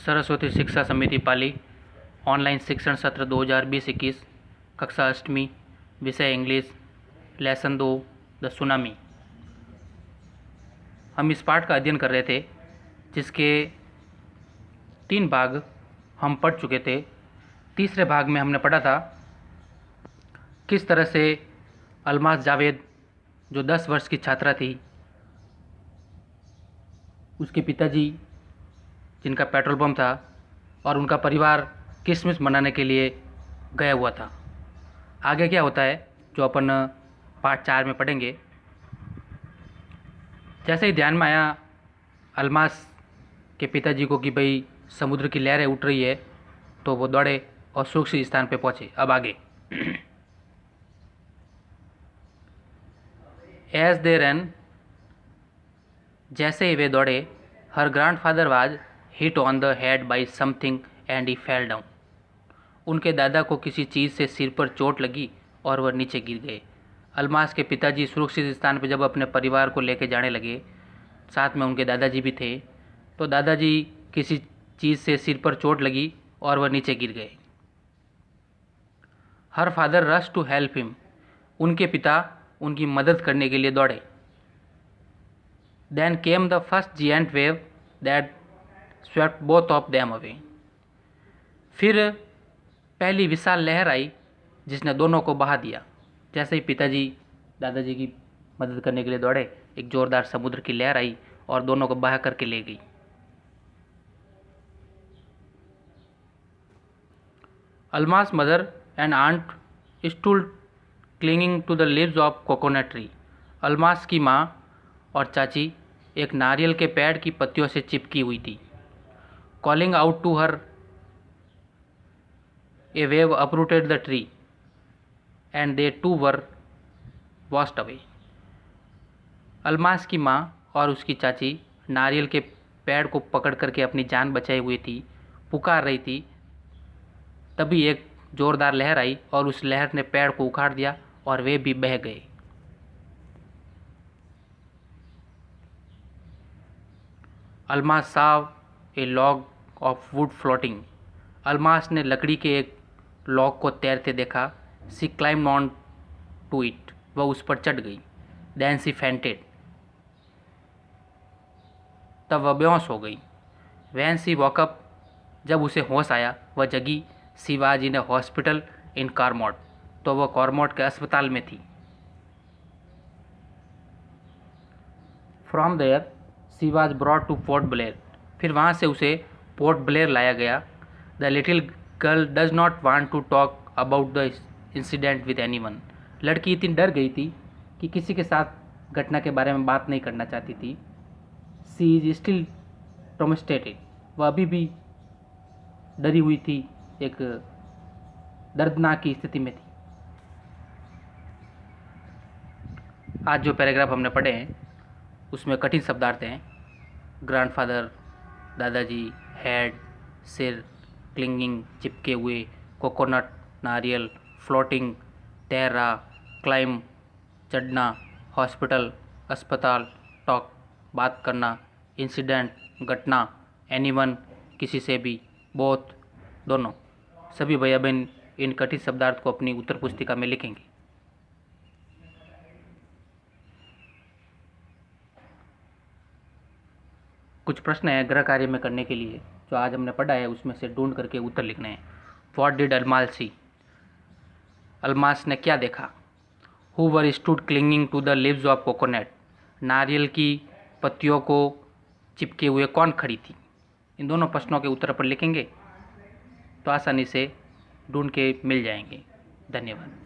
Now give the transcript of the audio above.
सरस्वती शिक्षा समिति पाली ऑनलाइन शिक्षण सत्र 2020-21 कक्षा अष्टमी विषय इंग्लिश लेसन 2 द सुनामी। हम इस पाठ का अध्ययन कर रहे थे जिसके 3 भाग हम पढ़ चुके थे। तीसरे भाग में हमने पढ़ा था किस तरह से अलमास जावेद जो 10 वर्ष की छात्रा थी, उसके पिताजी जिनका पेट्रोल पंप था और उनका परिवार क्रिसमस मनाने के लिए गया हुआ था। आगे क्या होता है जो अपन पार्ट 4 में पढ़ेंगे। जैसे ही ध्यान में आया अलमास के पिताजी को कि भाई समुद्र की लहरें उठ रही है, तो वो दौड़े और सुरक्षित स्थान पे पहुँचे। अब आगे एज दे रन, जैसे ही वे दौड़े, her grandfather was hit on the head by something and he fell down. उनके दादा को किसी चीज़ से सिर पर चोट लगी और वह नीचे गिर गए। अलमास के पिताजी सुरक्षित स्थान पर जब अपने परिवार को लेकर जाने लगे, साथ में उनके दादाजी भी थे, तो दादाजी किसी चीज़ से सिर पर चोट लगी और वह नीचे गिर गए। Her father rush to help him, उनके पिता उनकी मदद करने के लिए दौड़े। Then came the first giant wave that swept both of them away, फिर पहली विशाल लहर आई जिसने दोनों को बहा दिया। जैसे ही पिताजी दादाजी की मदद करने के लिए दौड़े, एक जोरदार समुद्र की लहर आई और दोनों को बहा करके ले गई। Almas mother and aunt stood clinging to the leaves of coconut tree, Almas की माँ और चाची एक नारियल के पेड़ की पत्तियों से चिपकी हुई थी। Calling out to her, a wave uprooted the tree and they too were washed away. Almas की माँ और उसकी चाची नारियल के पेड़ को पकड़ करके अपनी जान बचाई हुई थी, पुकार रही थी। तभी एक जोरदार लहर आई और उस लहर ने पेड़ को उखाड़ दिया और वे भी बह गए। Almas saw a log of wood floating, Almas ने लकड़ी के एक लॉग को तैरते देखा। She climbed on to it, वह उस पर चढ़ गई। देन सी फेंटेड, तब वह बेहोश हो गई। वैन सी वॉकअप, जब उसे होश आया वह जगी। She was in A hospital in कॉर्मोट, तो वह कॉर्मोट के अस्पताल में थी। From there she was brought to Port Blair, फिर वहाँ से उसे पोर्ट ब्लेयर लाया गया। The little girl does not want to talk about the incident with anyone, लड़की इतनी डर गई थी कि किसी के साथ घटना के बारे में बात नहीं करना चाहती थी। सी इज स्टिल ट्रॉमेस्टेटेड, वह अभी भी डरी हुई थी, एक दर्दनाक की स्थिति में थी। आज जो पैराग्राफ हमने पढ़े हैं उसमें कठिन शब्दार्थ हैं। ग्रैंडफादर, दादाजी, हेड, सिर, क्लिंगिंग चिपके हुए, कोकोनट नारियल, फ्लोटिंग तैरना, क्लाइम चढ़ना, हॉस्पिटल अस्पताल, टॉक बात करना, इंसिडेंट घटना, एनीवन किसी से भी, बोथ दोनों। सभी भैया बहन इन कठिन शब्दार्थ को अपनी उत्तर पुस्तिका में लिखेंगे। कुछ प्रश्न है गृह कार्य में करने के लिए जो आज हमने पढ़ा है, उसमें से ढूंढ करके उत्तर लिखने हैं। What did Almas see, Almas ने क्या देखा। Who were stood clinging to the leaves of coconut, नारियल की पत्तियों को चिपके हुए कौन खड़ी थी। इन दोनों प्रश्नों के उत्तर पर लिखेंगे तो आसानी से ढूंढ के मिल जाएंगे। धन्यवाद।